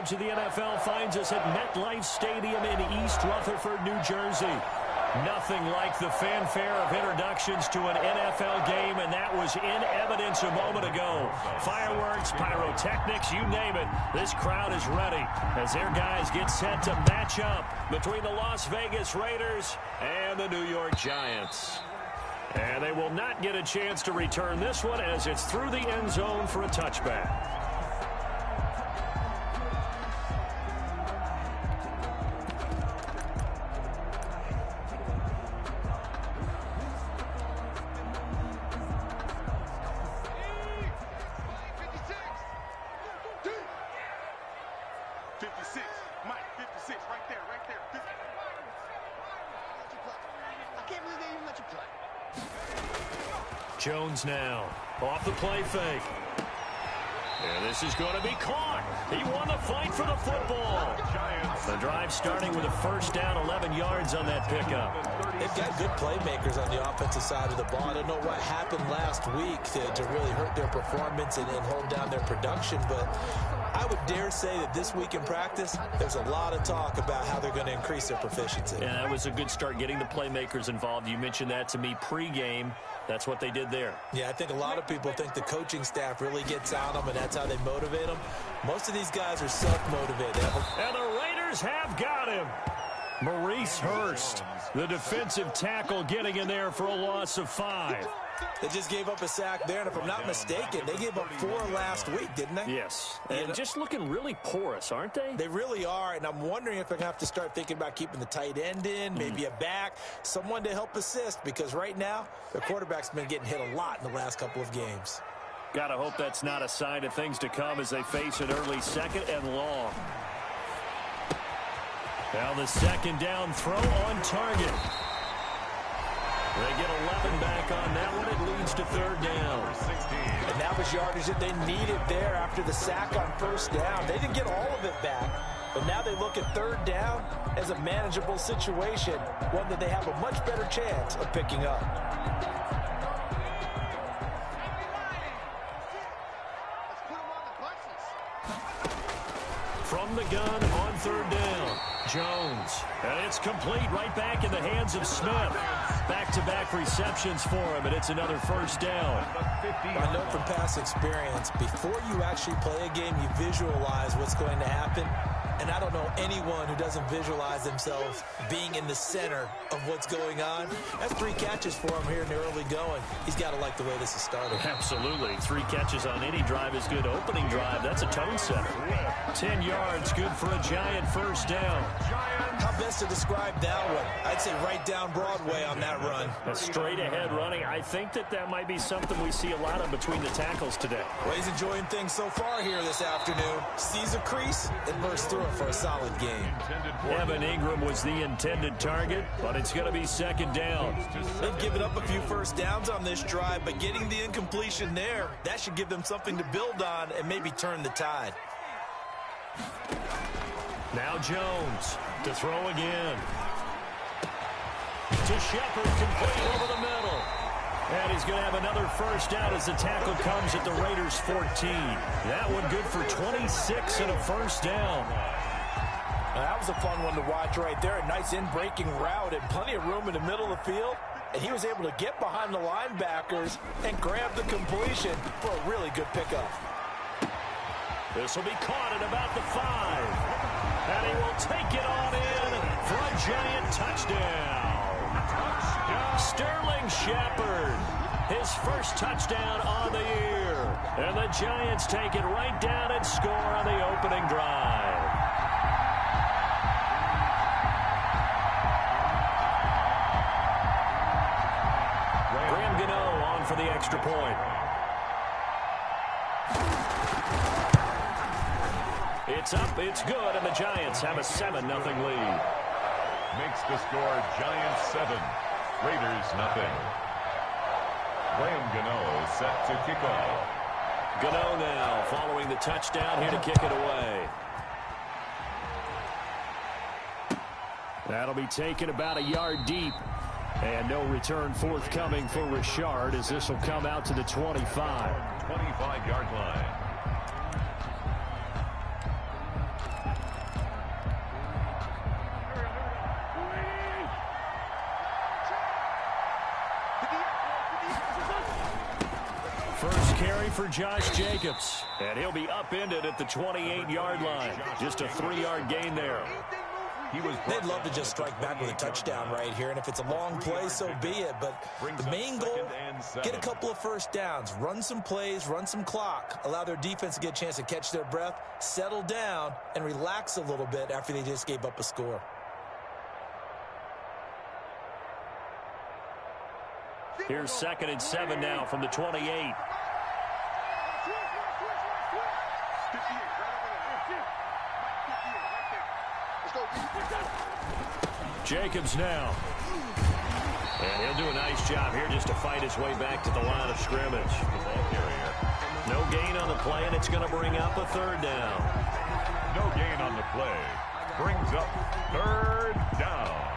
coverage of the NFL finds us at MetLife Stadium in East Rutherford, New Jersey. Nothing like the fanfare of introductions to an NFL game, and that was in evidence a moment ago. Fireworks, pyrotechnics, you name it. This crowd is ready as their guys get set to match up between the Las Vegas Raiders and the New York Giants. And they will not get a chance to return this one as it's through the end zone for a touchback. Jones now, off the play fake. And this is going to be caught. He won the fight for the football. The drive starting with a first down, 11 yards on that pickup. They've got good playmakers on the offensive side of the ball. I don't know what happened last week to really hurt their performance and hold down their production, but I would dare say that this week in practice, there's a lot of talk about how they're going to increase their proficiency. Yeah, that was a good start getting the playmakers involved. You mentioned that to me pregame. That's what they did there. Yeah, I think a lot of people think the coaching staff really gets on them, and that's how they motivate them. Most of these guys are self-motivated. And the Raiders have got him. Maurice Hurst, the defensive tackle, getting in there for a loss of 5. They just gave up a sack there, and if I'm not mistaken, they gave up 4 last week, didn't they? Yes, and just looking really porous, aren't they? They really are, and I'm wondering if they're going to have to start thinking about keeping the tight end in, maybe a back, someone to help assist, because right now, their quarterback's been getting hit a lot in the last couple of games. Gotta hope that's not a sign of things to come as they face an early second and long. Now the second down throw on target. They get 11 back on that one. It leads to third down. And that was yardage that they needed there after the sack on first down. They didn't get all of it back, but now they look at third down as a manageable situation, one that they have a much better chance of picking up. From the gun on third down, Jones. And it's complete right back in the hands of Smith. Back-to-back receptions for him, and it's another first down. I know from past experience, before you actually play a game, you visualize what's going to happen. And I don't know anyone who doesn't visualize themselves being in the center of what's going on. That's 3 catches for him here in the early going. He's got to like the way this is started. Absolutely. 3 catches on any drive is good. Opening drive, that's a tone setter. 10 yards, good for a Giant first down. How best to describe that one? I'd say right down Broadway on that run. A straight ahead running. I think that might be something we see a lot of between the tackles today. Well, he's enjoying things so far here this afternoon. Sees a crease and bursts through it for a solid game. Evan Ingram was the intended target, but it's going to be second down. They've given up a few first downs on this drive, but getting the incompletion there, that should give them something to build on and maybe turn the tide. Now Jones to throw again. To Shepard, complete over the middle. And he's going to have another first down as the tackle comes at the Raiders' 14. That one good for 26 and a first down. That was a fun one to watch right there. A nice in-breaking route and plenty of room in the middle of the field. And he was able to get behind the linebackers and grab the completion for a really good pickup. This will be caught at about the 5. And he will take it on in for a Giant touchdown. Sterling Shepard, his first touchdown on the year. And the Giants take it right down and score on the opening drive. Graham Gano on for the extra point. It's up, it's good, and the Giants have a 7-0 lead. Makes the score Giants 7, Raiders nothing. Graham Gano set to kick off. Gano now following the touchdown here to kick it away. That'll be taken about a yard deep. And no return forthcoming for Richard as this will come out to the 25. 25-yard line. carry for Josh Jacobs. And he'll be upended at the 28-yard line. Just a 3-yard gain there. They'd love to just strike back with a touchdown right here, and if it's a long play, so be it. But the main goal, get a couple of first downs, run some plays, run some clock, allow their defense to get a chance to catch their breath, settle down, and relax a little bit after they just gave up a score. Here's 2nd and 7 now from the 28. Jacobs now. And he'll do a nice job here just to fight his way back to the line of scrimmage. No gain on the play, and it's going to bring up a 3rd down. No gain on the play. Brings up 3rd down.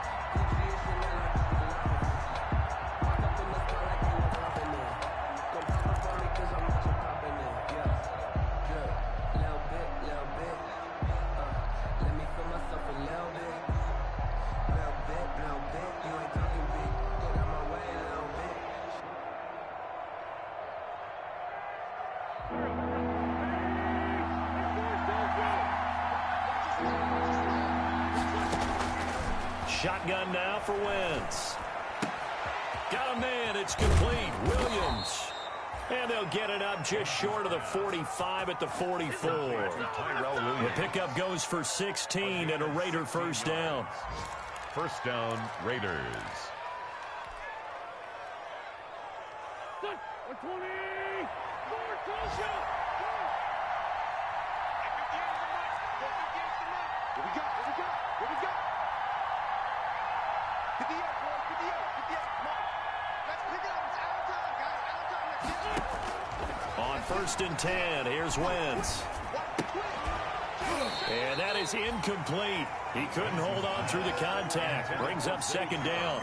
Shotgun now for Wentz. Got a man. It's complete. Williams. And they'll get it up just short of the 45 at the 44. The pickup goes for 16 and a Raider 1st down. 1st down, Raiders. On 1st and 10, here's Wentz. And that is incomplete. He couldn't hold on through the contact. Brings up 2nd down.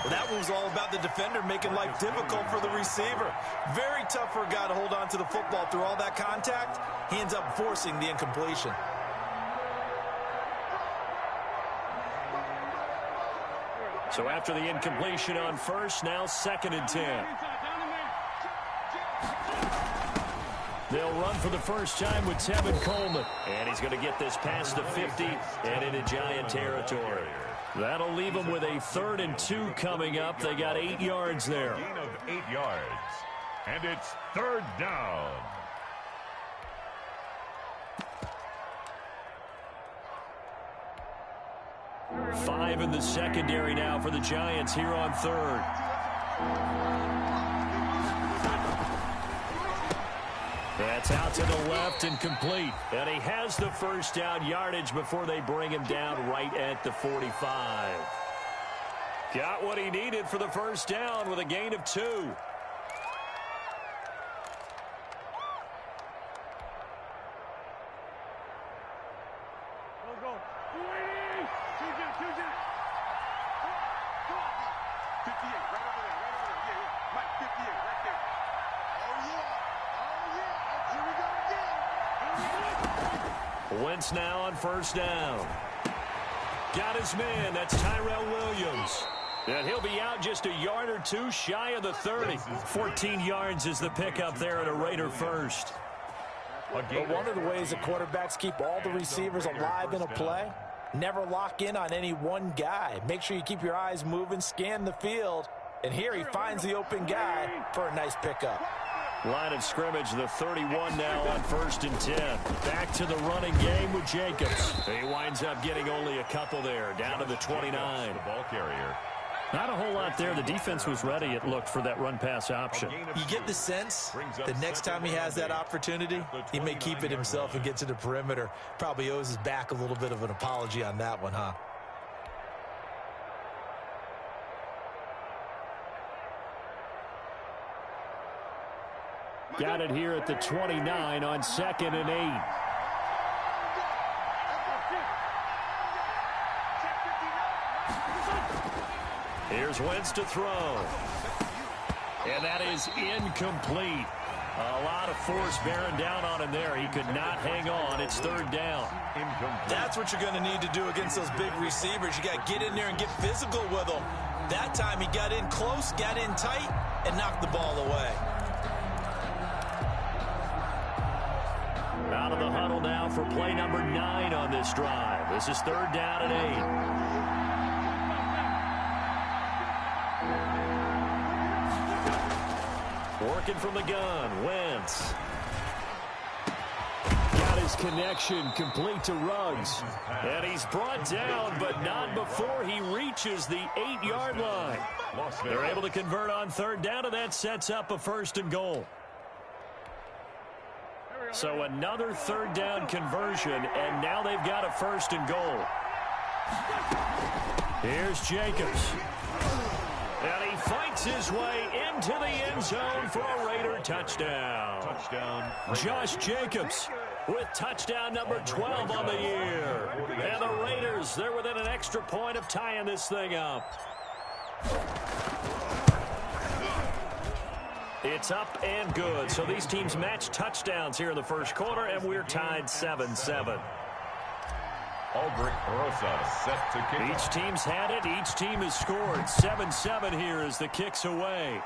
That was all about the defender making life difficult for the receiver. Very tough for a guy to hold on to the football through all that contact. He ends up forcing the incompletion. So after the incompletion on 1st, now 2nd and 10. They'll run for the first time with Tevin Coleman. And he's going to get this past the 50 and into Giant territory. That'll leave them with a 3rd and 2 coming up. They got 8 yards there. Gain of 8 yards. And it's 3rd down. Five in the secondary now for the Giants here on 3rd. That's out to the left and complete. And he has the 1st down yardage before they bring him down right at the 45. Got what he needed for the 1st down with a gain of 2. Wentz now on 1st down. Got his man. That's Tyrell Williams. And he'll be out just a yard or 2 shy of the 30. 14 yards is the pickup there at a Raider 1st. But one of the ways the quarterbacks keep all the receivers alive in a play, never lock in on any one guy. Make sure you keep your eyes moving, scan the field. And here he finds the open guy for a nice pickup. Line of scrimmage, the 31 now on 1st and 10. Back to the running game with Jacobs. He winds up getting only a couple there, down to the 29. The ball carrier. Not a whole lot there. The defense was ready, it looked, for that run-pass option. You get the sense the next time he has that opportunity, he may keep it himself and get to the perimeter. Probably owes his back a little bit of an apology on that one, huh? Got it here at the 29 on 2nd and 8. Here's Wentz to throw. And that is incomplete. A lot of force bearing down on him there. He could not hang on. It's 3rd down. That's what you're going to need to do against those big receivers. You got to get in there and get physical with them. That time he got in close, got in tight, and knocked the ball away. Out of the huddle now for play number 9 on this drive. This is 3rd down and 8. Working from the gun, Wentz. Got his connection complete to Ruggs. And he's brought down, but not before he reaches the 8-yard line. They're able to convert on 3rd down, and that sets up a 1st and goal. So another 3rd down conversion, and now they've got a 1st and goal. Here's Jacobs. And he fights his way into the end zone for a Raider touchdown. Josh Jacobs with touchdown number 12 on the year. And the Raiders, they're within an extra point of tying this thing up. It's up and good. So these teams match touchdowns here in the first quarter, and we're tied 7-7. Albrecht Rosa set to kick. Each team's had it. Each team has scored. 7-7 here as the kick's away.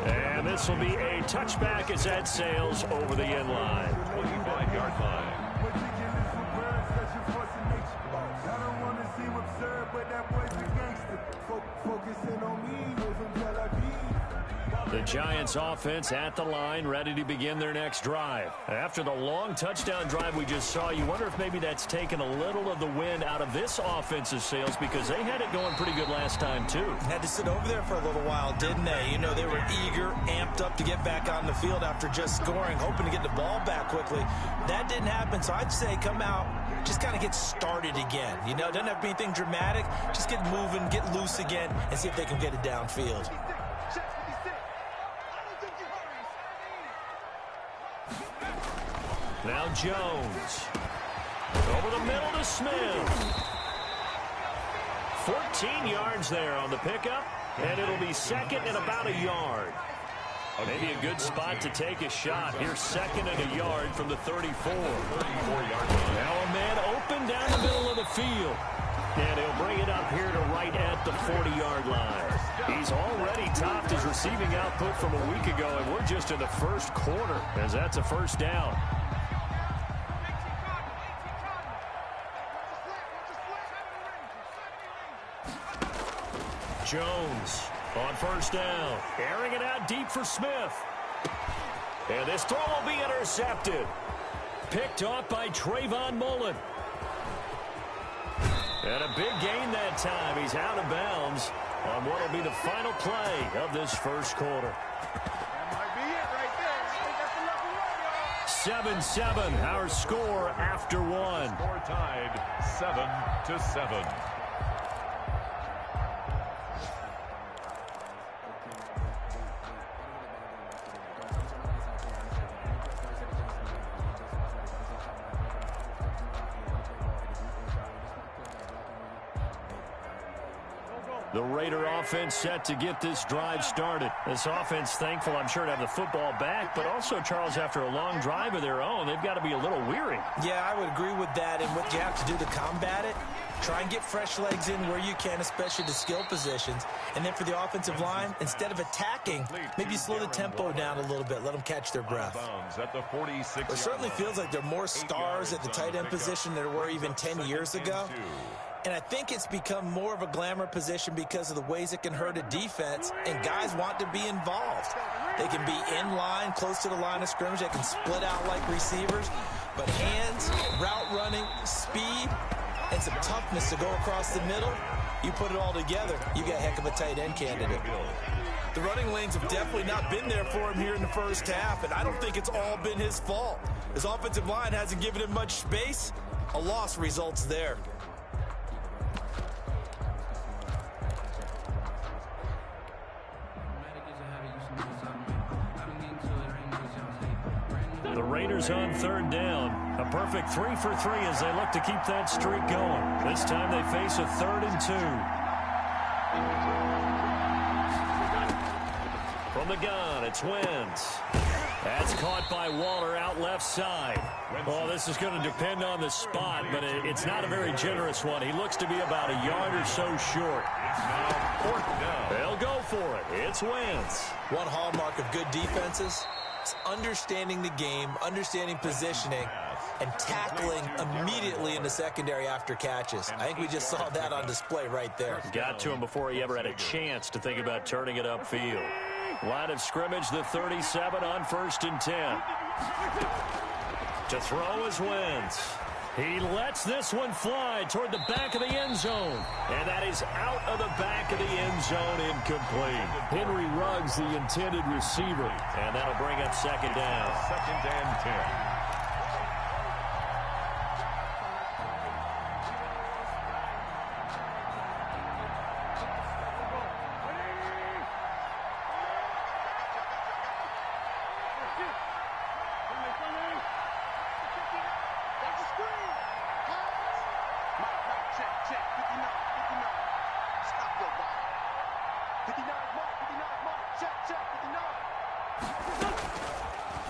And this will be a touchback as that sails over the end line. 25-yard line. The Giants offense at the line, ready to begin their next drive. After the long touchdown drive we just saw, you wonder if maybe that's taken a little of the wind out of this offense's sails, because they had it going pretty good last time too. Had to sit over there for a little while, didn't they? You know, they were eager, amped up to get back on the field after just scoring, hoping to get the ball back quickly. That didn't happen, so I'd say come out, just kind of get started again. You know, it doesn't have to be anything dramatic. Just get moving, get loose again, and see if they can get it downfield. Now Jones. Over the middle to Smith. 14 yards there on the pickup, and it'll be 2nd and about a yard. Maybe a good spot to take a shot. Here's 2nd and a yard from the 34. Now a man open down the middle of the field. And he'll bring it up here to right at the 40-yard line. He's already topped his receiving output from a week ago, and we're just in the first quarter as that's a 1st down. Jones on 1st down, airing it out deep for Smith. And this throw will be intercepted. Picked off by Trayvon Mullen. And a big gain that time. He's out of bounds on what will be the final play of this first quarter. 7-7, our score after one. Score tied 7-7. The Raider offense set to get this drive started. This offense thankful, I'm sure, to have the football back, but also, Charles, after a long drive of their own, they've got to be a little weary. Yeah, I would agree with that, and what you have to do to combat it, try and get fresh legs in where you can, especially the skill positions. And then for the offensive line, instead of attacking, maybe slow the tempo down a little bit, let them catch their breath. It certainly feels like there are more stars at the tight end position than there were even 10 years ago. And I think it's become more of a glamour position because of the ways it can hurt a defense, and guys want to be involved. They can be in line, close to the line of scrimmage. They can split out like receivers. But hands, route running, speed, and some toughness to go across the middle, you put it all together, you got a heck of a tight end candidate. The running lanes have definitely not been there for him here in the first half, and I don't think it's all been his fault. His offensive line hasn't given him much space. A loss results there. The Raiders on 3rd down. A perfect 3 for 3 as they look to keep that streak going. This time they face a 3rd and 2. From the gun, it's Wentz. That's caught by Waller out left side. Oh, this is going to depend on the spot, but it's not a very generous one. He looks to be about a yard or so short. Now 4th down. They'll go for it. It's Wentz. One hallmark of good defenses, It's understanding the game, understanding positioning, and tackling immediately in the secondary after catches. I think we just saw that on display right there. Got to him before he ever had a chance to think about turning it upfield. Line of scrimmage, the 37 on 1st and 10. To throw is Wentz. He lets this one fly toward the back of the end zone. And that is out of the back of the end zone, incomplete. Henry Ruggs, the intended receiver. And that'll bring up 2nd down. 2nd and 10.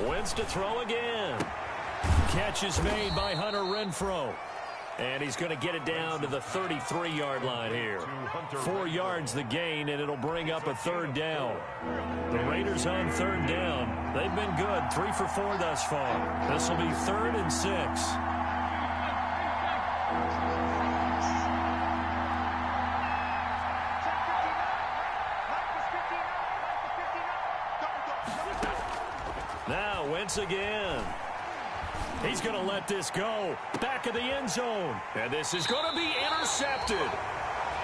Wentz to throw again. Catch is made by Hunter Renfrow. And he's going to get it down to the 33-yard line here. 4 yards the gain, and it'll bring up a 3rd down. The Raiders on 3rd down. They've been good, 3 for 4 thus far. This will be 3rd and 6. Now Wentz again. He's going to let this go. Back of the end zone. And this is going to be intercepted.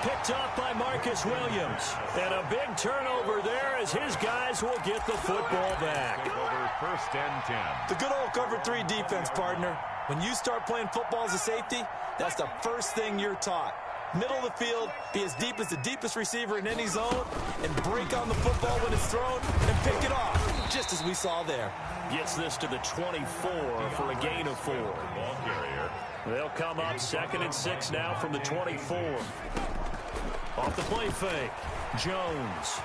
Picked up by Marcus Williams. And a big turnover there as his guys will get the football back. Over 1st and 10. The good old cover 3 defense, partner. When you start playing football as a safety, that's the first thing you're taught. Middle of the field, be as deep as the deepest receiver in any zone, and break on the football when it's thrown, and pick it off, just as we saw there. Gets this to the 24 for a gain of 4. Ball carrier. They'll come up 2nd and 6 now from the 24. Off the play fake, Jones.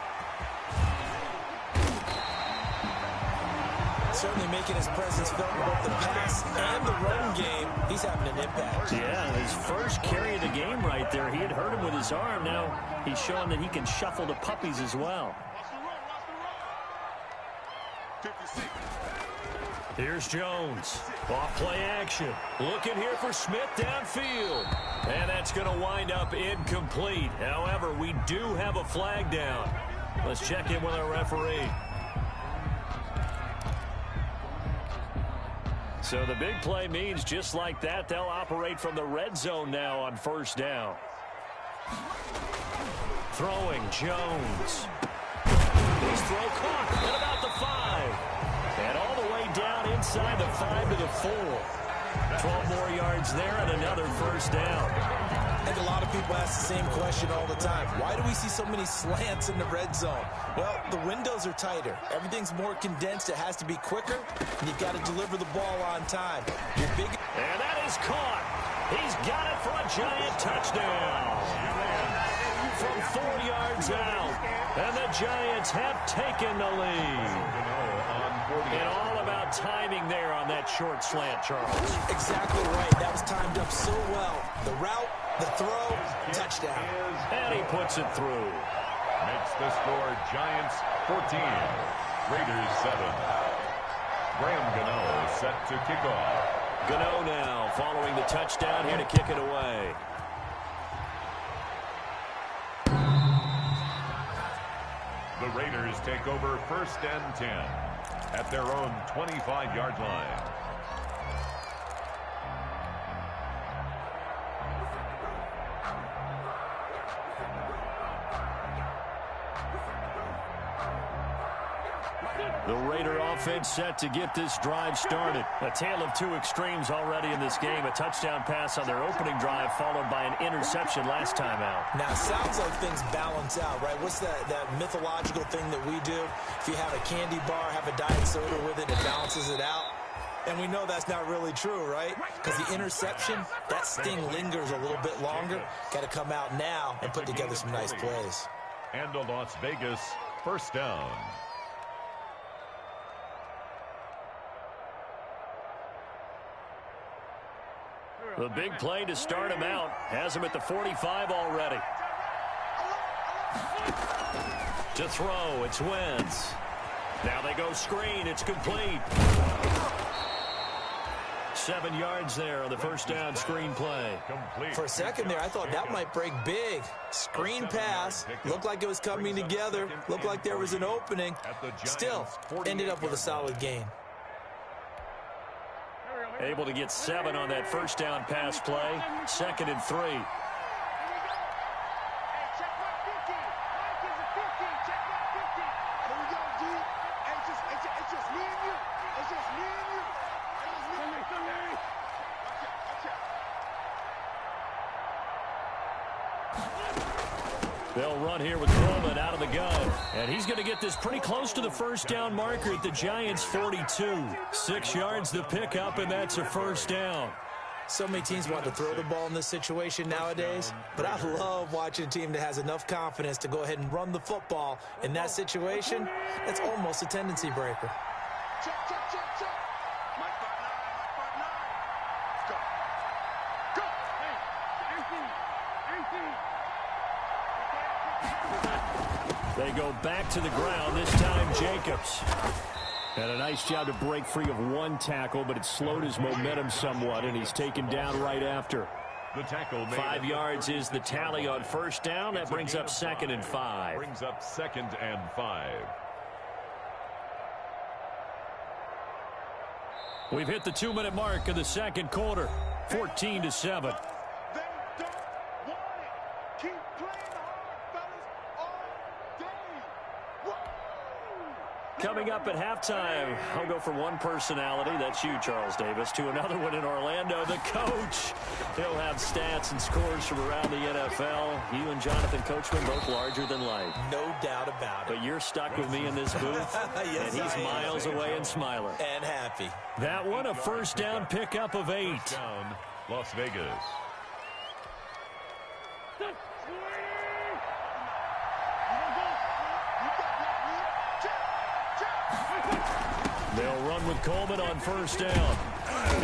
Certainly making his presence felt in both the pass and the run game. He's having an impact. Yeah, his first carry of the game right there. He had hurt him with his arm. Now he's showing that he can shuffle the puppies as well. Here's Jones. Off play action. Looking here for Smith downfield. And that's going to wind up incomplete. However, we do have a flag down. Let's check in with our referee. So the big play means just like that, they'll operate from the red zone now on 1st down. Throwing Jones. His throw caught at about the 5. And all the way down inside the 5 to the 4. 12 more yards there and another 1st down. I think a lot of people ask the same question all the time. Why do we see so many slants in the red zone? Well, the windows are tighter. Everything's more condensed. It has to be quicker, and you've got to deliver the ball on time. And that is caught. He's got it for a giant touchdown. From 4 yards out. And the Giants have taken the lead. And all about timing there on that short slant, Charles. Exactly right. That was timed up so well. The route, the throw, touchdown. And he puts it through. Makes the score Giants 14, Raiders 7. Graham Gano set to kick off. Gano now following the touchdown here to kick it away. The Raiders take over 1st and 10 at their own 25-yard line. The Raider offense set to get this drive started. A tale of 2 extremes already in this game. A touchdown pass on their opening drive followed by an interception last time out. Now, it sounds like things balance out, right? What's that mythological thing that we do? If you have a candy bar, have a diet soda with it, it balances it out. And we know that's not really true, right? Because the interception, that sting lingers a little bit longer. Got to come out now and put together some nice plays. And a Las Vegas 1st down. The big play to start him out. Has him at the 45 already. To throw, it's Wentz. Now they go screen. It's complete. 7 yards there on the first down screen play. For a second there, I thought that might break big. Screen pass. Looked like it was coming together. Looked like there was an opening. Still, ended up with a solid gain. Able to get 7 on that first down pass play. 2nd and 3. They'll run here with Coleman out of the gun. And he's going to get this pretty close to the first down marker at the Giants' 42. 6 yards the pickup, and that's a first down. So many teams want to throw the ball in this situation nowadays, but I love watching a team that has enough confidence to go ahead and run the football. In that situation, it's almost a tendency breaker. Check, check, check, check. My partner, my partner. Go. Go. They go back to the ground, this time Jacobs. And a nice job to break free of one tackle, but it slowed his momentum somewhat, and he's taken down right after. The tackle 5 yards is the tally on first down. That brings up 2nd and 5. Brings up 2nd and 5. We've hit the 2-minute mark of the second quarter. 14-7. Coming up at halftime, I'll go from one personality, that's you, Charles Davis, to another one in Orlando, the coach. He'll have stats and scores from around the NFL. You and Jonathan Coachman, both larger than life. No doubt about it. But you're stuck with me in this booth, yes, and he's miles away and smiling. And happy. That one, a first down pickup of 8. First down, Las Vegas. They'll run with Coleman on first down.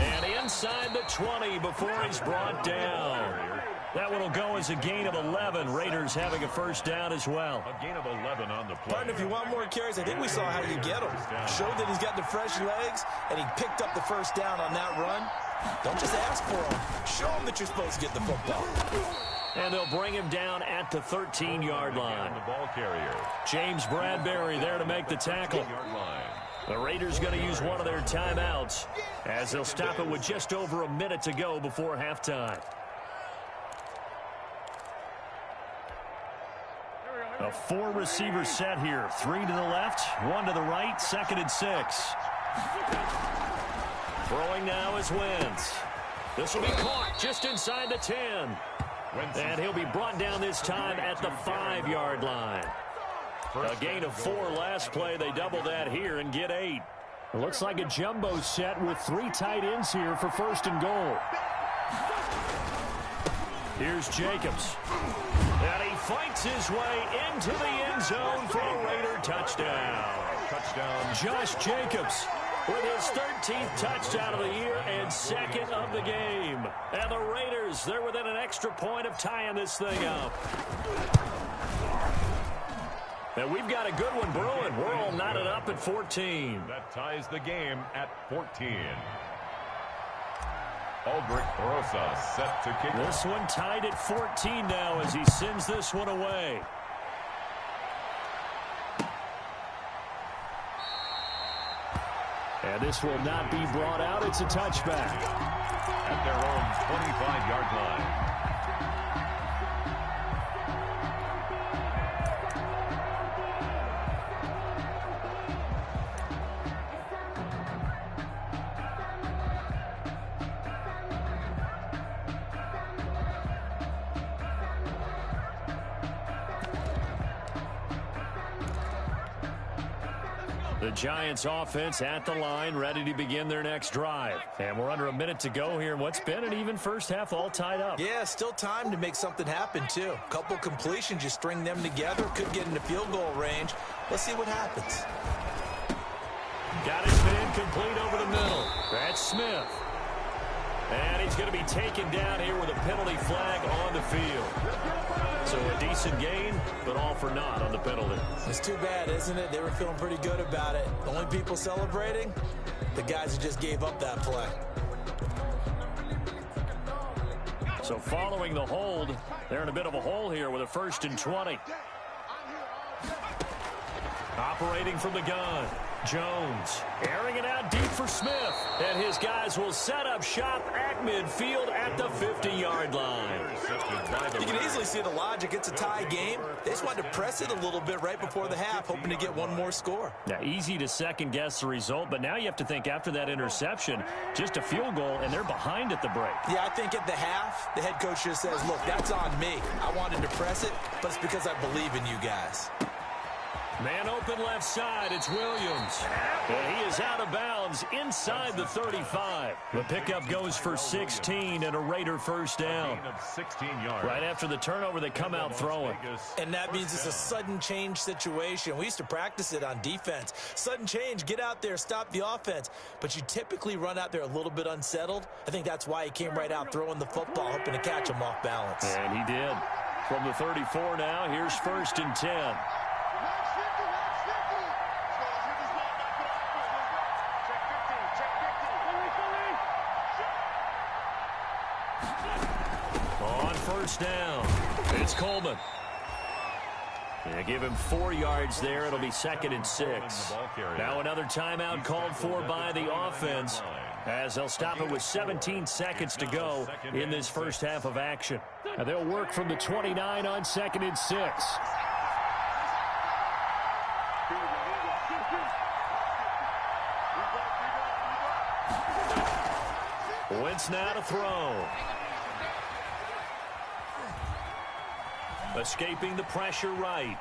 And inside the 20 before he's brought down. That one will go as a gain of 11. Raiders having a first down as well. A gain of 11 on the play. Partner, if you want more carries, I think we saw how you get them. Showed that he's got the fresh legs, and he picked up the first down on that run. Don't just ask for them. Show them that you're supposed to get the football. And they'll bring him down at the 13-yard line. The ball carrier. James Bradbury there to make the tackle. The Raiders going to use one of their timeouts as they'll stop it with just over a minute to go before halftime. A 4-receiver set here. 3 to the left, 1 to the right, 2nd and 6. Throwing now is Wentz. This will be caught just inside the 10. And he'll be brought down this time at the 5-yard line. A gain of 4 last play. They double that here and get 8. It looks like a jumbo set with 3 tight ends here for 1st and goal. Here's Jacobs. And he fights his way into the end zone for a Raider touchdown. Josh Jacobs with his 13th touchdown of the year and 2nd of the game. And the Raiders, they're within an extra point of tying this thing up. And we've got a good one brewing. We're all knotted up at 14. That ties the game at 14. Aldrich Rosa set to kick. This one tied at 14 now as he sends this one away. And this will not be brought out. It's a touchback. At their own 25-yard line. The Giants offense at the line, ready to begin their next drive. And we're under a minute to go here in what's been an even first half, all tied up. Yeah, still time to make something happen, too. Couple completions, you string them together, could get into field goal range. Let's see what happens. Got it, been incomplete over the middle. That's Smith. And he's going to be taken down here with a penalty flag on the field. So a decent gain, but all for naught on the penalty. It's too bad, isn't it? They were feeling pretty good about it. The only people celebrating, the guys who just gave up that play. So following the hold, they're in a bit of a hole here with a 1st and 20. Operating from the gun, Jones airing it out deep for Smith. And his guys will set up shop at midfield at the 50-yard line. You can easily see the logic. It's a tie game. They just wanted to press it a little bit right before the half, hoping to get one more score. Now, easy to second-guess the result, but now you have to think after that interception, just a field goal, and they're behind at the break. Yeah, I think at the half, the head coach just says, look, that's on me. I wanted to press it, but it's because I believe in you guys. Man open left side, it's Williams. And he is out of bounds inside the 35. The pickup goes for 16 and a Raider first down. 16 yards. Right after the turnover, they come out throwing. And that means it's a sudden change situation. We used to practice it on defense. Sudden change, get out there, stop the offense. But you typically run out there a little bit unsettled. I think that's why he came right out throwing the football, hoping to catch him off balance. And he did. From the 34 now, here's 1st and 10. On 1st down, it's Coleman. They give him 4 yards there. It'll be 2nd and 6. Now another timeout called for by the offense, as they'll stop it with 17 seconds to go in this first half of action. Now they'll work from the 29 on 2nd and 6. Wentz now to throw. Escaping the pressure right.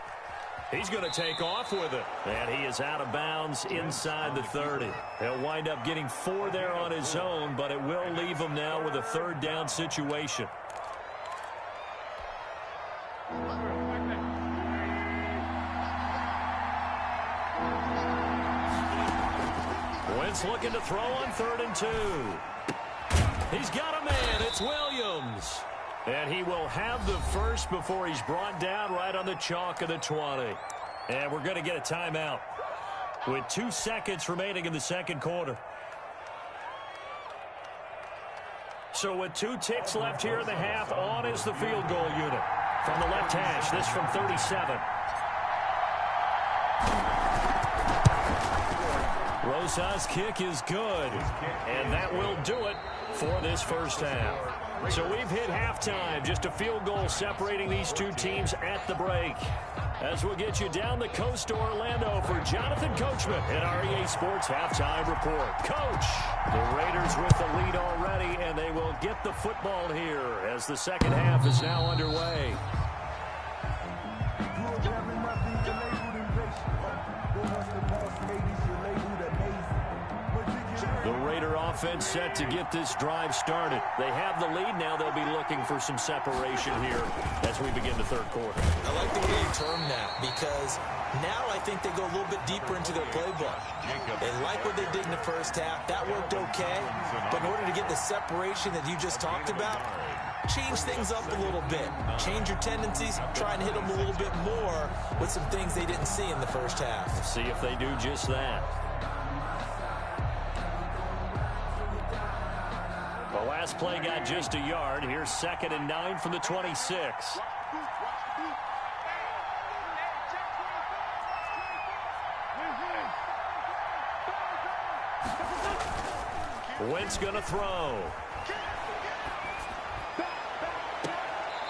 He's going to take off with it. And he is out of bounds inside the 30. He'll wind up getting 4 there on his own, but it will leave him now with a 3rd down situation. Wentz looking to throw on 3rd and 2. He's got a man. It's Williams. And he will have the first before he's brought down right on the chalk of the 20. And we're going to get a timeout with 2 seconds remaining in the second quarter. So with 2 ticks left here in the half, on is the field goal unit. From the left hash, this from 37. Rosa's kick is good. And that will do it for this first half. So we've hit halftime. Just a field goal separating these 2 teams at the break. As we'll get you down the coast to Orlando for Jonathan Coachman in our EA Sports Halftime Report. Coach, the Raiders with the lead already, and they will get the football here as the second half is now underway. The Raider offense set to get this drive started. They have the lead now. They'll be looking for some separation here as we begin the third quarter. I like the way you term that, because now I think they go a little bit deeper into their playbook. They like what they did in the first half. That worked okay. But in order to get the separation that you just talked about, change things up a little bit. Change your tendencies. Try and hit them a little bit more with some things they didn't see in the first half. See if they do just that. The last play got just a yard. Here's 2nd and 9 from the 26. Wentz gonna throw.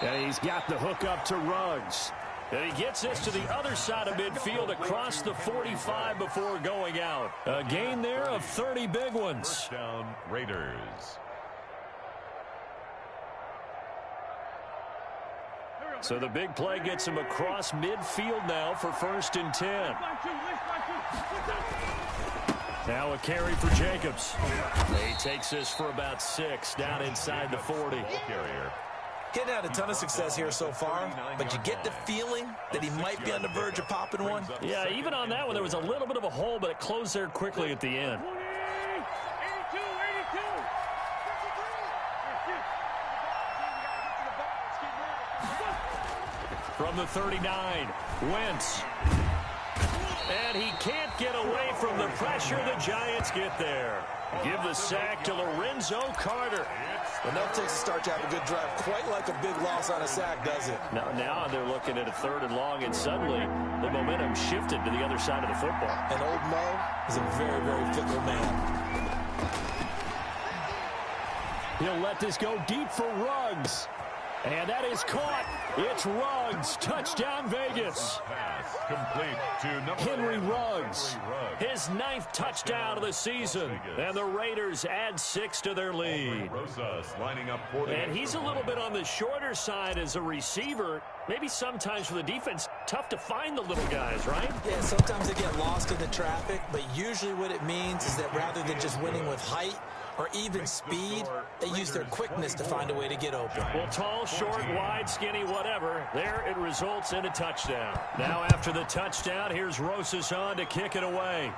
And he's got the hook up to Ruggs. And he gets this to the other side of midfield across the 45 before going out. A gain there of 30 big ones. First down, Raiders. So the big play gets him across midfield now for 1st and 10. Now a carry for Jacobs. He takes this for about 6 down inside the 40. Getting had a ton of success here so far, but you get the feeling that he might be on the verge of popping one. Yeah, even on that one, there was a little bit of a hole, but it closed there quickly at the end. From the 39, Wentz. And he can't get away from the pressure. The Giants get there. Give the sack to Lorenzo Carter. Enough takes to start to have a good drive. Quite like a big loss on a sack, does it? Now they're looking at a 3rd and long, and suddenly the momentum shifted to the other side of the football. And old Mo is a very, very fickle man. He'll let this go deep for Ruggs. And that is caught. It's Ruggs. Touchdown, Vegas. Pass complete to number Henry Ruggs. His 9th touchdown of the season. And the Raiders add 6 to their lead. Rosas lining up for And he's a little bit on the shorter side as a receiver. Maybe sometimes for the defense, tough to find the little guys, right? Yeah, sometimes they get lost in the traffic, but usually what it means is that rather than just winning with height or even speed, they use their quickness to find a way to get open. Well, tall, short, wide, skinny, whatever. There it results in a touchdown. Now after the touchdown, here's Rosas on to kick it away.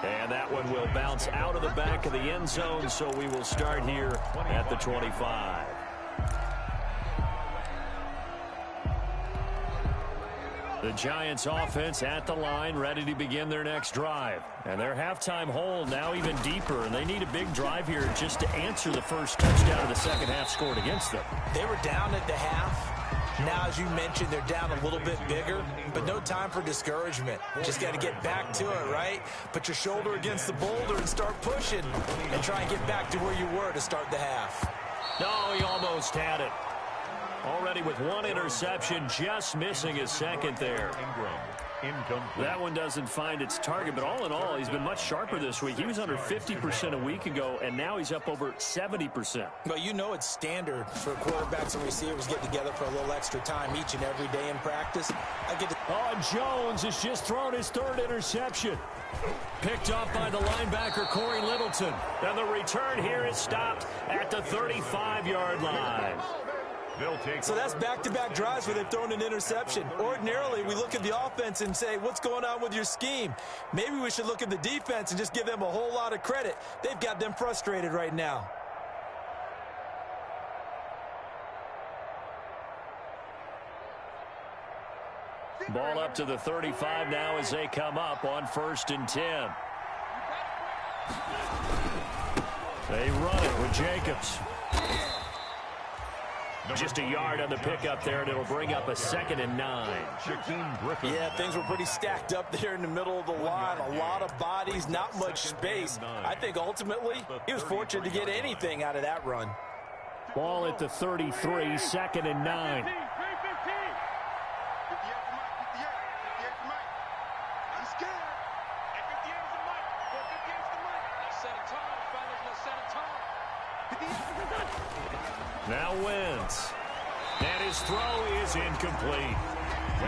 And that one will bounce out of the back of the end zone, so we will start here at the 25. The Giants offense at the line, ready to begin their next drive. And their halftime hole now even deeper, and they need a big drive here just to answer the first touchdown of the second half scored against them. They were down at the half. Now, as you mentioned, they're down a little bit bigger, but no time for discouragement. Just got to get back to it, right? Put your shoulder against the boulder and start pushing and try and get back to where you were to start the half. No, he almost had it. Already with 1 interception, just missing his 2nd there. That one doesn't find its target, but all in all, he's been much sharper this week. He was under 50% a week ago, and now he's up over 70%. Well, you know it's standard for quarterbacks and receivers get together for a little extra time each and every day in practice. Jones has just thrown his 3rd interception. Picked up by the linebacker, Corey Littleton. And the return here is stopped at the 35-yard line. So that's back-to-back drives where they've thrown an interception. Ordinarily, we look at the offense and say, what's going on with your scheme? Maybe we should look at the defense and just give them a whole lot of credit. They've got them frustrated right now. Ball up to the 35 now as they come up on 1st and 10. They run it with Jacobs. Just a yard on the pickup there, and it'll bring up a 2nd and 9. Yeah, things were pretty stacked up there in the middle of the line. A lot of bodies, not much space. I think ultimately he was fortunate to get anything out of that run. Ball at the 33, 2nd and 9. Now Wentz. And his throw is incomplete.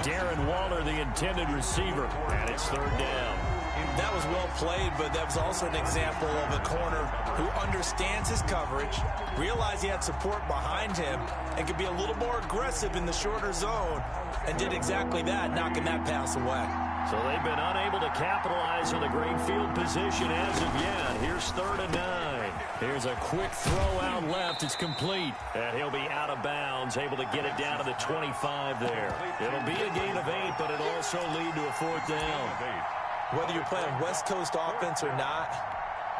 Darren Waller, the intended receiver, and it's 3rd down. That was well played, but that was also an example of a corner who understands his coverage, realized he had support behind him, and could be a little more aggressive in the shorter zone, and did exactly that, knocking that pass away. So they've been unable to capitalize on the great field position as of yet. Here's 3rd and 9. Here's a quick throw out left. It's complete. And he'll be out of bounds, able to get it down to the 25 there. It'll be a gain of 8, but it'll also lead to a 4th down. Whether you're playing West Coast offense or not,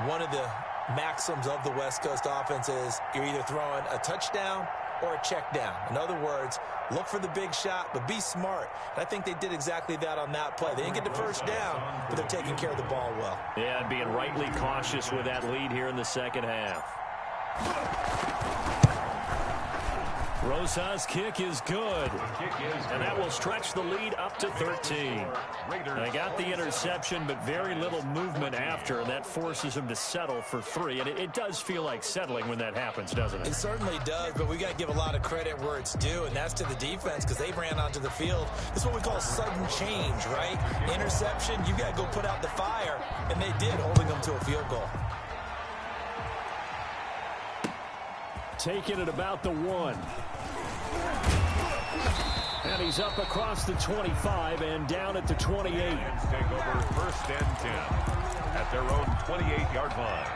one of the maxims of the West Coast offense is you're either throwing a touchdown or a check down. In other words, look for the big shot, but be smart. And I think they did exactly that on that play. They didn't get the 1st down, but they're taking care of the ball well. Yeah, and being rightly cautious with that lead here in the second half. Rosas' kick is good. And that will stretch the lead up to 13. They got the interception, but very little movement after, and that forces them to settle for 3. And it does feel like settling when that happens, doesn't it? It certainly does, but we got to give a lot of credit where it's due, and that's to the defense because they ran onto the field. This is what we call sudden change, right? Interception, you got to go put out the fire, and they did, holding them to a field goal. Taking it about the 1. And he's up across the 25 and down at the 28. Take over 1st and 10 at their own 28-yard line.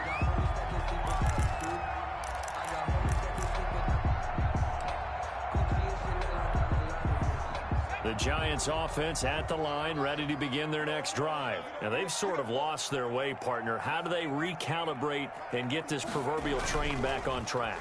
The Giants offense at the line, ready to begin their next drive. Now, they've sort of lost their way, partner. How do they recalibrate and get this proverbial train back on track?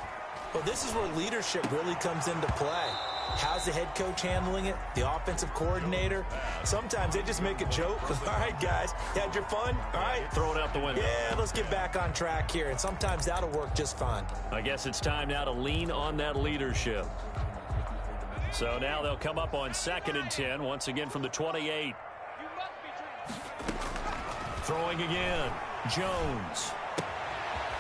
Well, this is where leadership really comes into play. How's the head coach handling it? The offensive coordinator? Sometimes they just make a joke. All right, guys, you had your fun? All right. Throw it out the window. Yeah, let's get back on track here. And sometimes that'll work just fine. I guess it's time now to lean on that leadership. So now they'll come up on 2nd and 10, once again from the 28. Throwing again. Jones.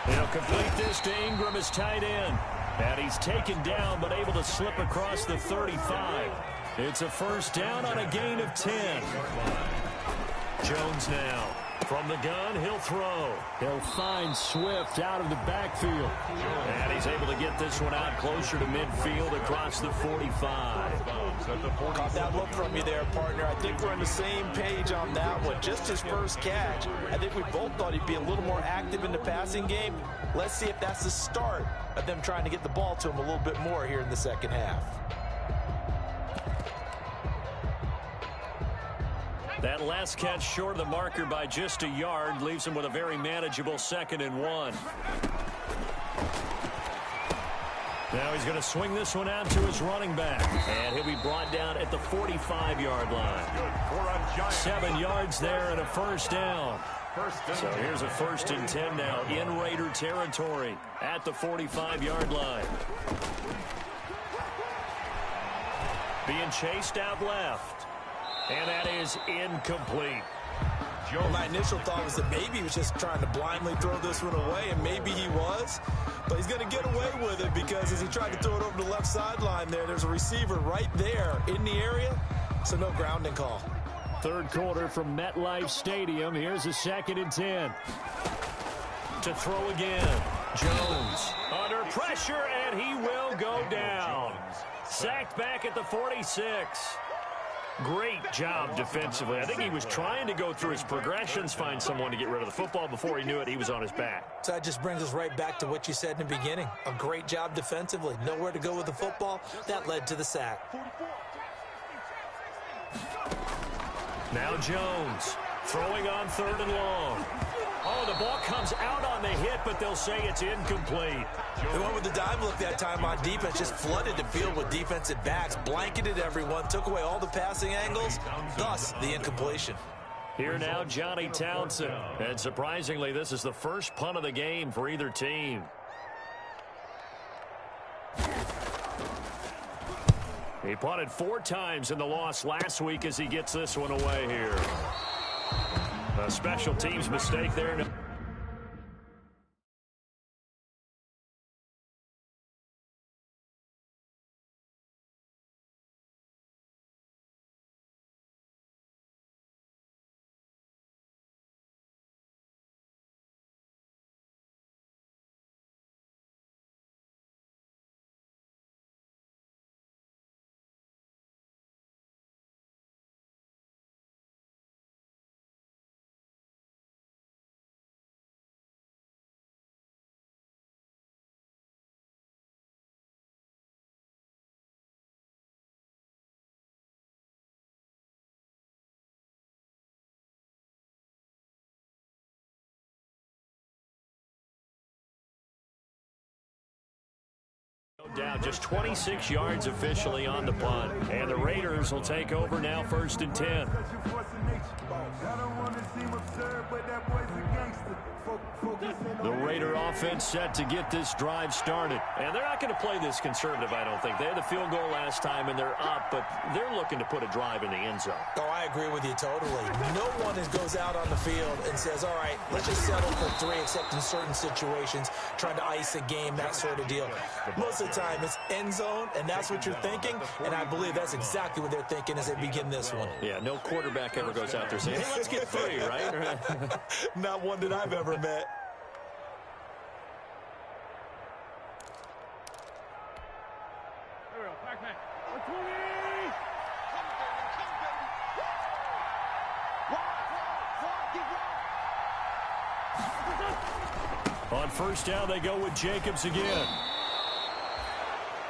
He'll complete this to Ingram as tight end. And he's taken down but able to slip across the 35. It's a first down on a gain of 10. Jones now. From the gun, he'll throw. He'll find Swift out of the backfield. And he's able to get this one out closer to midfield across the 45. Caught that look from you there, partner. I think we're on the same page on that one. Just his first catch. I think we both thought he'd be a little more active in the passing game. Let's see if that's the start of them trying to get the ball to him a little bit more here in the second half. That last catch short of the marker by just a yard leaves him with a very manageable 2nd and 1. Now he's going to swing this one out to his running back. And he'll be brought down at the 45-yard line. 7 yards there and a first down. So here's a 1st and 10 now in Raider territory at the 45-yard line. Being chased out left. And that is incomplete. Well, my initial thought was that maybe he was just trying to blindly throw this one away, and maybe he was. But he's going to get away with it because as he tried to throw it over the left sideline there's a receiver right there in the area, so no grounding call. 3rd quarter from MetLife Stadium. Here's a 2nd and 10. To throw again. Jones under pressure, and he will go down. Sacked back at the 46. Great job defensively. I think he was trying to go through his progressions, find someone to get rid of the football. Before he knew it, he was on his back. So that just brings us right back to what you said in the beginning. A great job defensively. Nowhere to go with the football. That led to the sack. Now Jones throwing on 3rd and long. Oh, the ball comes out on the hit, but they'll say it's incomplete. They went with the dive look that time on defense, just flooded the field with defensive backs, blanketed everyone, took away all the passing angles, thus the incompletion. Here now, Johnny Townsend. And surprisingly, this is the first punt of the game for either team. He punted 4 times in the loss last week as he gets this one away here. A special teams mistake there. Down just 26 yards officially on the punt. And the Raiders will take over now 1st and 10. The Raider offense set to get this drive started. And they're not going to play this conservative, I don't think. They had the field goal last time, and they're up, but they're looking to put a drive in the end zone. Oh, I agree with you totally. No one goes out on the field and says, all right, let's just settle for 3, except in certain situations, trying to ice a game, that sort of deal. Most of the time, it's end zone, and that's what you're thinking, and I believe that's exactly what they're thinking as they begin this one. Yeah, no quarterback ever goes out there saying, hey, let's get 3, right? Not one that I've ever met. On 1st down, they go with Jacobs again.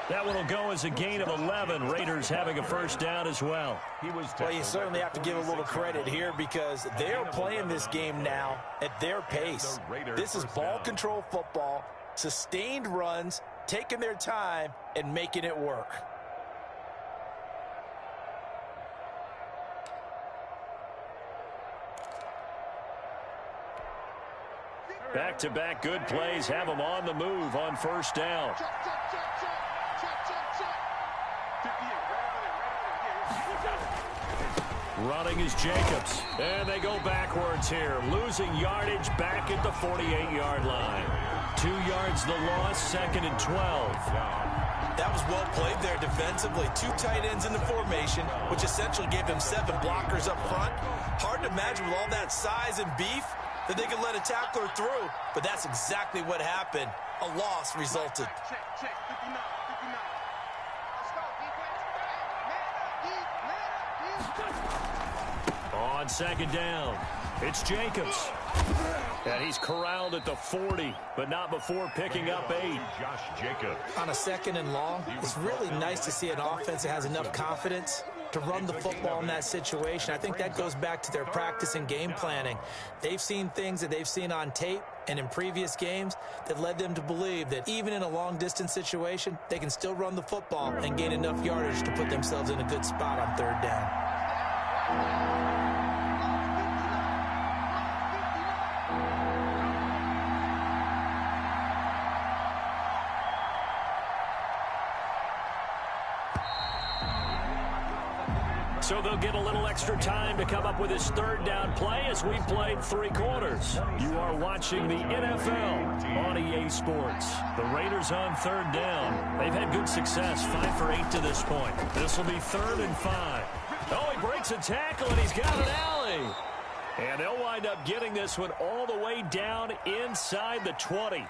That one will go as a gain of 11. Raiders having a first down as well. Well, you certainly have to give a little credit here because they're playing this game now at their pace. This is ball control football, sustained runs, taking their time, and making it work. Back-to-back good plays have them on the move on first down. Running is Jacobs. And they go backwards here. Losing yardage back at the 48-yard line. 2 yards the loss, 2nd and 12. That was well played there defensively. 2 tight ends in the formation, which essentially gave them 7 blockers up front. Hard to imagine with all that size and beef that they could let a tackler through, but that's exactly what happened. A loss resulted. Check, 59, 59. Let's go, defense. On second down, it's Jacobs. And he's corralled at the 40, but not before picking up 8. Josh Jacobs. On a 2nd and long, it's really nice to see an offense that has enough confidence to run the football in that situation. I think that goes back to their practice and game planning. They've seen things that they've seen on tape and in previous games that led them to believe that even in a long-distance situation, they can still run the football and gain enough yardage to put themselves in a good spot on 3rd down. So they'll get a little extra time to come up with his 3rd down play as we've played 3 quarters. You are watching the NFL on EA Sports. The Raiders on 3rd down. They've had good success, 5 for 8 to this point. This will be 3rd and 5. Oh, he breaks a tackle, and he's got an alley. And they'll wind up getting this one all the way down inside the 20.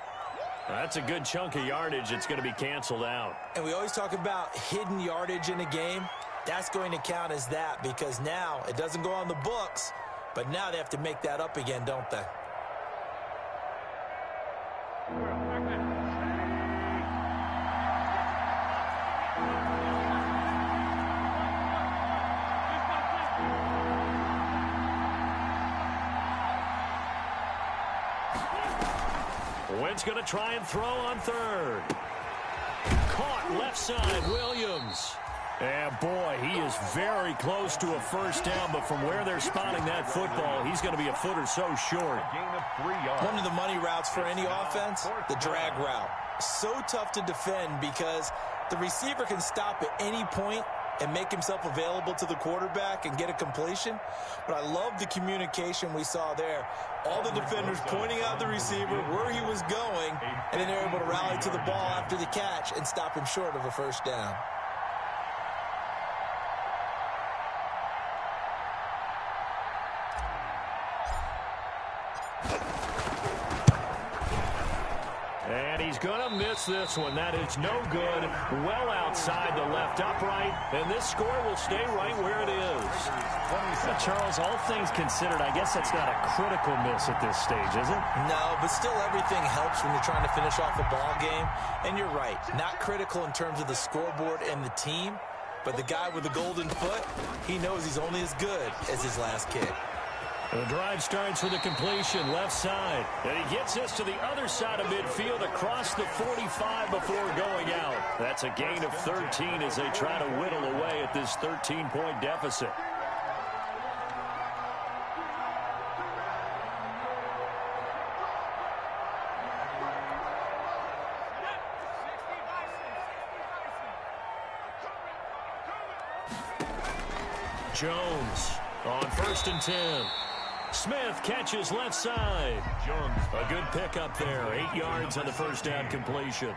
That's a good chunk of yardage. It's going to be canceled out. And we always talk about hidden yardage in a game. That's going to count as that because now it doesn't go on the books, but now they have to make that up again, don't they? Wynn's going to try and throw on 3rd. Caught left side, Williams. And, boy, he is very close to a first down, but from where they're spotting that football, he's going to be a foot or so short. One of the money routes for any offense, the drag route. So tough to defend because the receiver can stop at any point and make himself available to the quarterback and get a completion. But I love the communication we saw there. All the defenders pointing out the receiver, where he was going, and then they're able to rally to the ball after the catch and stop him short of a first down. And he's going to miss this one. That is no good. Well outside the left upright. And this score will stay right where it is. Charles, all things considered, I guess that's not a critical miss at this stage, is it? No, but still everything helps when you're trying to finish off a ball game. And you're right, not critical in terms of the scoreboard and the team. But the guy with the golden foot, he knows he's only as good as his last kick. The drive starts with a completion left side. And he gets this to the other side of midfield across the 45 before going out. That's a gain of 13 as they try to whittle away at this 13-point deficit. Jones on 1st and 10. Smith catches left side. A good pickup there. 8 yards on the first down completion.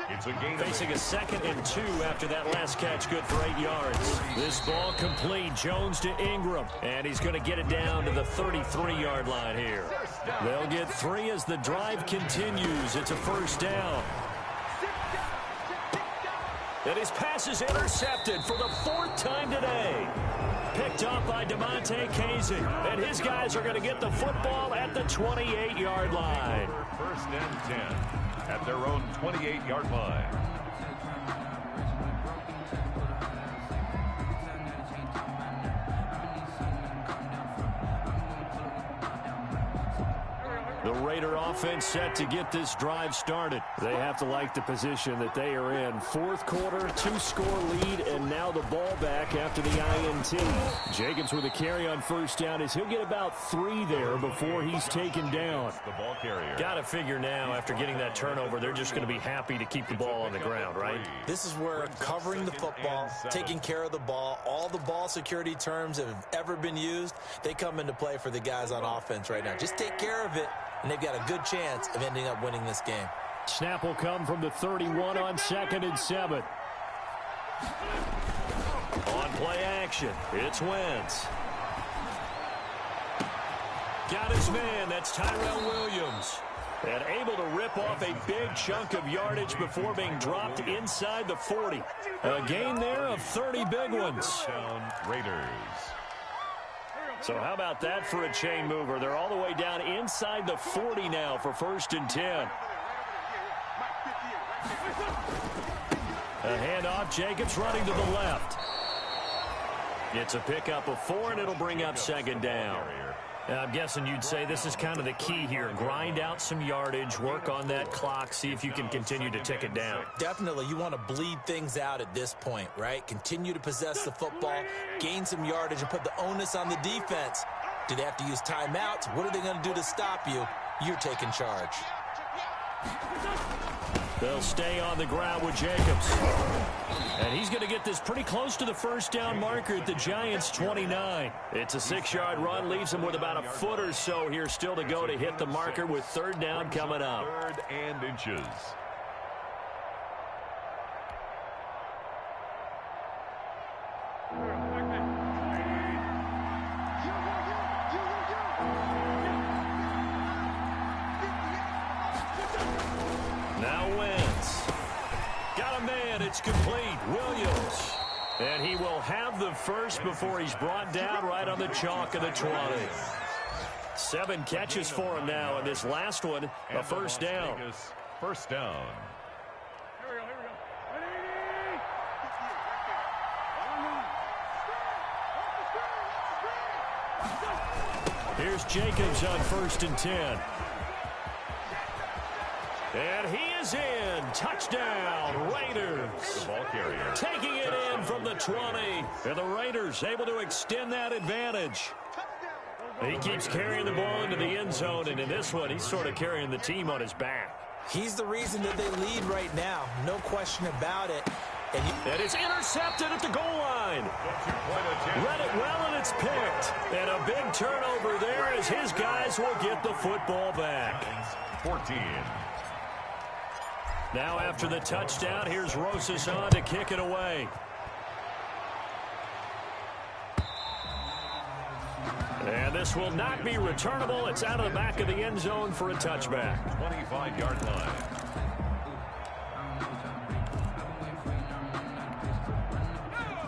It's a gain. Facing a 2nd and 2 after that last catch, good for 8 yards. This ball complete. Jones to Ingram. And he's going to get it down to the 33-yard line here. They'll get 3 as the drive continues. It's a first down. And his pass is intercepted for the 4th time today. Picked up by DeMonte Casey. And his guys are going to get the football at the 28-yard line. First and 10 at their own 28-yard line. Raider offense set to get this drive started. They have to like the position that they are in. Fourth quarter, 2-score lead, and now the ball back after the INT. Jacobs with a carry on first down as he'll get about 3 there before he's taken down. The ball carrier. Got to figure now, after getting that turnover, they're just going to be happy to keep the ball on the ground, right? This is where covering the football, taking care of the ball, all the ball security terms that have ever been used, they come into play for the guys on offense right now. Just take care of it, and they've got a good chance of ending up winning this game. Snap will come from the 31 on 2nd and 7. On play action, it's Wentz. Got his man, that's Tyrell Williams. And able to rip off a big chunk of yardage before being dropped inside the 40. A gain there of 30 big ones. Raiders. So how about that for a chain mover? They're all the way down inside the 40 now for 1st and 10. A handoff, Jacobs running to the left. It's a pickup of 4, and it'll bring up 2nd down. I'm guessing you'd say this is kind of the key here. Grind out some yardage, work on that clock, see if you can continue to tick it down. Definitely, you want to bleed things out at this point, right? Continue to possess the football, gain some yardage, and put the onus on the defense. Do they have to use timeouts? What are they going to do to stop you? You're taking charge. They'll stay on the ground with Jacobs. And he's going to get this pretty close to the 1st down marker at the Giants' 29. It's a 6-yard run, leaves him with about a foot or so here still to go to hit the marker with 3rd down coming up. 3rd and inches. Now Wentz. Got a man. It's complete. Williams. And he will have the first before he's brought down right on the chalk of the 20. 7 catches for him now, and this last one, a 1st down. 1st down. Here's Jacobs on 1st and 10. And he is in. Touchdown, Raiders. The ball carrier. Taking it in from the 20. And the Raiders able to extend that advantage. He keeps carrying the ball into the end zone, and in this one, he's sort of carrying the team on his back. He's the reason that they lead right now. No question about it. And it's intercepted at the goal line. Read it well, and it's picked. And a big turnover there as his guys will get the football back. 14. Now after the touchdown, here's Rosas on to kick it away. And this will not be returnable. It's out of the back of the end zone for a touchback. 25-yard line.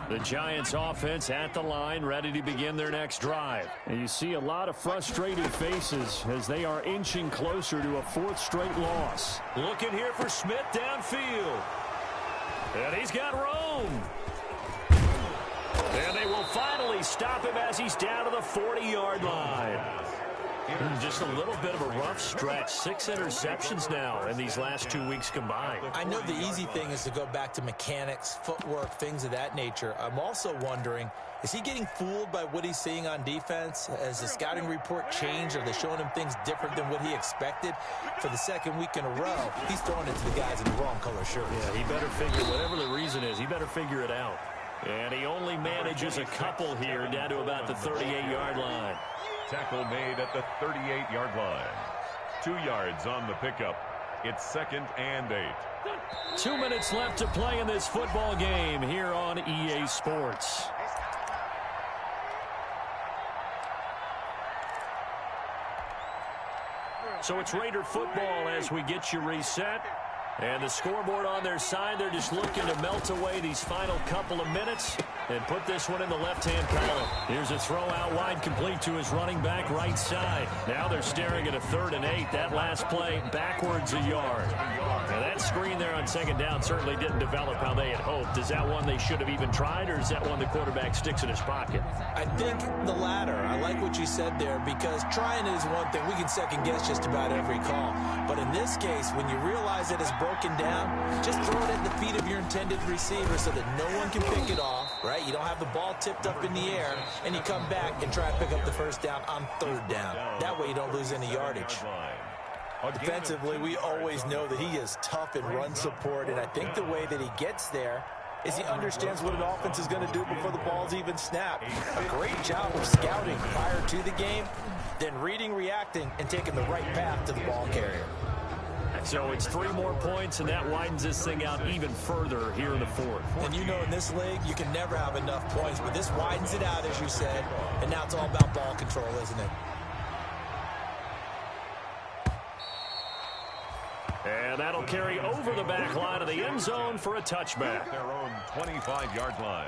The Giants offense at the line, ready to begin their next drive. And you see a lot of frustrated faces as they are inching closer to a 4th straight loss. Looking here for Smith downfield. And he's got room. And they will finally stop him as he's down to the 40-yard line. Just a little bit of a rough stretch. 6 interceptions now in these last 2 weeks combined. I know the easy thing is to go back to mechanics, footwork, things of that nature. I'm also wondering, is he getting fooled by what he's seeing on defense? Has the scouting report changed? Are they showing him things different than what he expected? For the 2nd week in a row, he's throwing it to the guys in the wrong color shirts. Yeah, he better figure, whatever the reason is, he better figure it out. And he only manages a couple here down to about the 38-yard line. Tackle made at the 38-yard line. 2 yards on the pickup. It's 2nd and 8. 2 minutes left to play in this football game here on EA Sports. So it's Raider football as we get you reset. And the scoreboard on their side, they're just looking to melt away these final couple of minutes and put this one in the left-hand column. Here's a throw out wide, complete to his running back right side. Now they're staring at a 3rd and 8. That last play backwards a yard. Now that screen there on 2nd down certainly didn't develop how they had hoped. Is that one they should have even tried, or is that one the quarterback sticks in his pocket? I think the latter. I like what you said there, because trying it is one thing. We can second-guess just about every call. But in this case, when you realize that it's broken down, just throw it at the feet of your intended receiver so that no one can pick it off, right? You don't have the ball tipped up in the air, and you come back and try to pick up the 1st down on 3rd down. That way you don't lose any yardage. Defensively, we always know that he is tough in run support, and I think the way that he gets there is he understands what an offense is going to do before the ball's even snapped. A great job of scouting prior to the game, then reading, reacting, and taking the right path to the ball carrier. So it's 3 more points, and that widens this thing out even further here in the 4th. And you know, in this league, you can never have enough points, but this widens it out, as you said, and now it's all about ball control, isn't it? And that'll carry over the back line of the end zone for a touchback. Their own 25-yard line.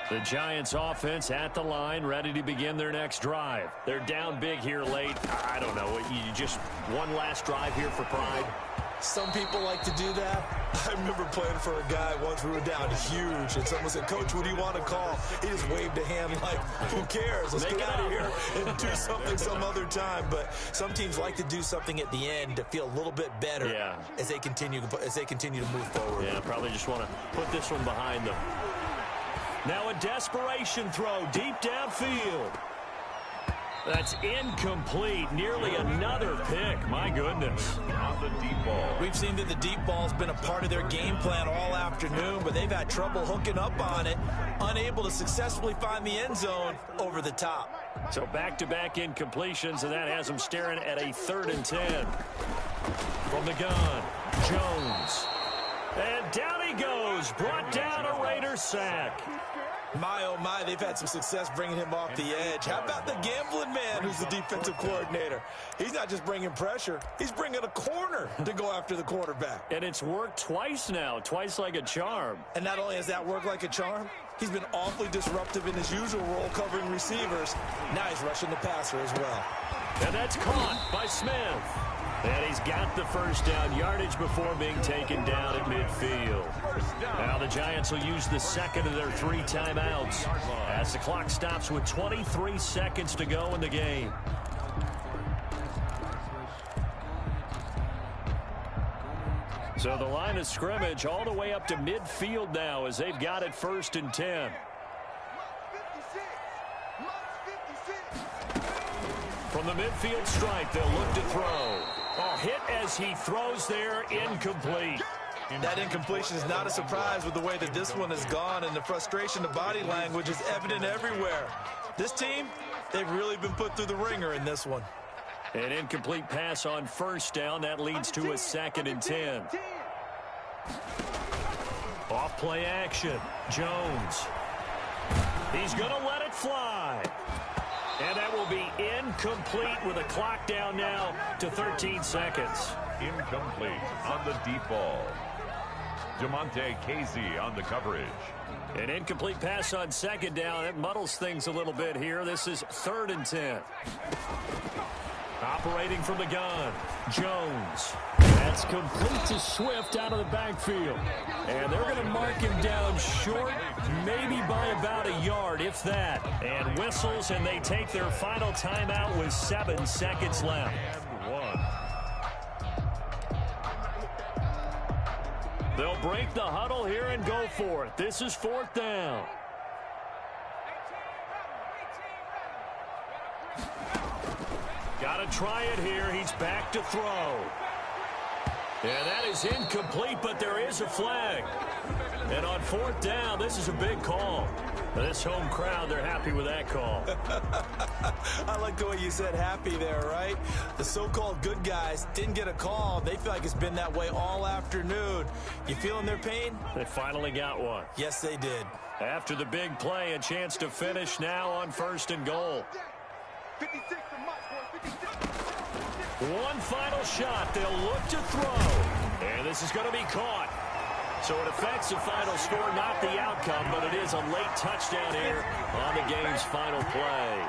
The Giants offense at the line, ready to begin their next drive. They're down big here late. I don't know. You just one last drive here for pride. Some people like to do that. I remember playing for a guy once. We were down huge, and someone said, "Coach, what do you want to call?" He just waved a hand like, "Who cares? Let's get out of here and do something some other time." But some teams like to do something at the end to feel a little bit better as they continue to move forward. Yeah, probably just want to put this one behind them. Now a desperation throw deep downfield. That's incomplete. Nearly another pick. My goodness. On the deep ball. We've seen that the deep ball's been a part of their game plan all afternoon, but they've had trouble hooking up on it, unable to successfully find the end zone over the top. So back-to-back incompletions, and that has them staring at a 3rd and 10. From the gun, Jones. And down he goes. Brought down a Raider sack. My, oh my, they've had some success bringing him off the edge. How about the gambling man who's the defensive coordinator? He's not just bringing pressure. He's bringing a corner to go after the quarterback. And it's worked twice now, twice like a charm. And not only has that worked like a charm, he's been awfully disruptive in his usual role covering receivers. Now he's rushing the passer as well. And that's caught by Smith. And he's got the 1st down yardage before being taken down at midfield. Now the Giants will use the 2nd of their 3 timeouts as the clock stops with 23 seconds to go in the game. So the line of scrimmage all the way up to midfield now as they've got it 1st and 10. From the midfield stripe, they'll look to throw. Oh, hit as he throws there, incomplete. That incompletion is not a surprise with the way that this one has gone, and the frustration, the body language is evident everywhere. This team, they've really been put through the ringer in this one. An incomplete pass on 1st down. That leads to a 2nd and 10. Off play action. Jones. He's going to let it fly. And that will be incomplete with a clock down now to 13 seconds. Incomplete on the deep ball. DeMonte Casey on the coverage. An incomplete pass on 2nd down. It muddles things a little bit here. This is 3rd and 10. Operating from the gun, Jones. That's complete to Swift out of the backfield. And they're going to mark him down short, maybe by about a yard, if that. And whistles, and they take their final timeout with 7 seconds left. And 1. They'll break the huddle here and go for it. This is 4th down. Got to try it here. He's back to throw. And that is incomplete, but there is a flag. And on 4th down, this is a big call. This home crowd, they're happy with that call. I like the way you said happy there, right? The so-called good guys didn't get a call. They feel like it's been that way all afternoon. You feeling their pain? They finally got one. Yes, they did. After the big play, a chance to finish now on 1st and goal. 56 to Mike, boy, 56. One final shot. They'll look to throw. And this is going to be caught. So it affects the final score, not the outcome, but it is a late touchdown here on the game's final play.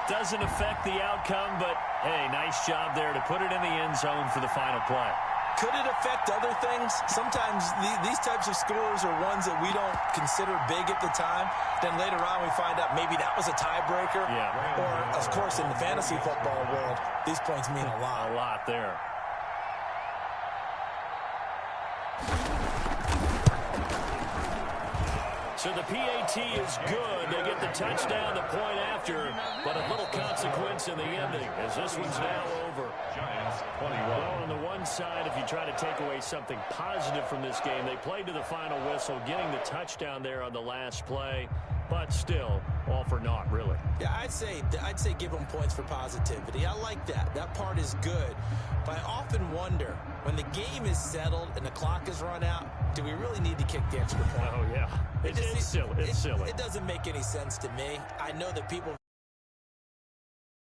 Doesn't affect the outcome, but, hey, nice job there to put it in the end zone for the final play. Could it affect other things? Sometimes these types of scores are ones that we don't consider big at the time. Then later on we find out maybe that was a tiebreaker. Yeah. Or, of course, in the fantasy football world, these points mean a lot. A lot there. So the PAT is good. They get the touchdown, the point after, but a little consequence in the ending as this one's now over. Giants 21. Well, on the one side, if you try to take away something positive from this game, they played to the final whistle, getting the touchdown there on the last play, but still, all for naught, really. Yeah, I'd say give them points for positivity. I like that. That part is good. But I often wonder, when the game is settled and the clock is run out, do we really need to kick the extra point? Oh, yeah. It's silly. It's silly. It doesn't make any sense to me. I know that people